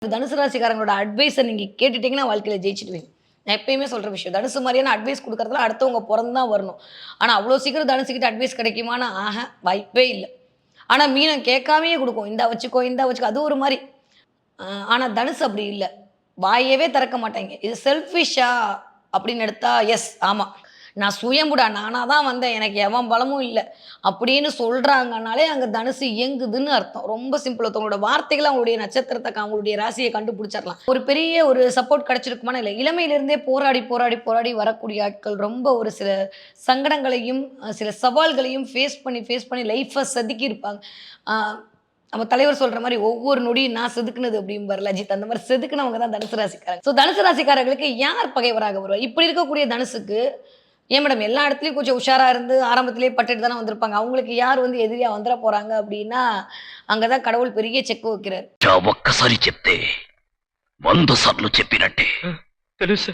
தனுசு ராசிக்காரங்களோட அட்வைஸை நீங்க கேட்டுட்டீங்கன்னா வாழ்க்கையில ஜெயிச்சிடுவீங்க. நான் எப்பயுமே சொல்ற விஷயம். தனுசு மாரியான அட்வைஸ் குடுக்கறதுல அடுத்தவங்க பொறந்து தான் வரணும். ஆனா, அவ்ளோ சீக்கிரம் தனுசு கிட்ட அட்வைஸ் கிடைக்குமான்னா, வாய்ப்பே இல்ல. ஆனா, மீனம் கேட்காமயே குடுக்கும். இந்தா வச்சுக்கோ, இந்தா வச்சுக்கோ. அது ஒரு மாரி. அ ஆனா, தனுசு அப்படி இல்ல. வாயவே திறக்க மாட்டாய்ங்க. இது செல்ஃபிஷ்ஷா அப்படின்னு எடுத்தா, ஆமா. நான் சுயம்புடா. நானா தான் வந்தேன். எனக்கு எவன் பலமும் இல்ல. அப்படின்னு சொல்றாங்கன்னாலே, அங்க தனுசு இயங்குதுன்னு அர்த்தம். ரொம்ப சிம்பிள். ஒருத்தவங்களோட வார்த்தைகள அவங்களுடைய நட்சத்திரத்த அவங்களுடைய ராசிய கண்டுபிடிச்சிடலாம். ஒரு பெரிய ஒரு சப்போர்ட் கிடைச்சிருக்குமானா இல்ல. இளமையிலிருந்தே போராடி, போராடி, போராடி வரக்கூடிய ஆட்கள் ரொம்ப ஒரு சில சங்கடங்களையும், சில சவால்களையும் ஃபேஸ் பண்ணி லைஃப்ப செதுக்கியிருப்பாங்க. ஆ நம்ம தலைவர் சொல்ற மாரி ஒவ்வொரு நொடியும் நான் செதுக்குனது அப்படிம்பார்ல அஜித். அந்த மாரி செதுக்குனவங்க தான் தனுசு ராசிக்காரங்க. தனுசு ராசிக்காரர்களுக்கு யார் பகைவராக வருவா? இப்படி இருக்கக்கூடிய தனுசுக்கு ஏன் மேடம் எல்லா இடத்துலயும் கொஞ்சம் உஷாரா இருந்து ஆரம்பத்திலேயே பட்டுட்டு தானே வந்திருப்பாங்க. அவங்களுக்கு யார் வந்து எதிரியா வந்துற போறாங்க அப்படின்னா, அங்க தான் கடவுள் பெரிய செக் வைக்கிறாரு. ఒక్కసారి చెప్తే 100 సార్లు చెప్పినట్టే. తెలుసు.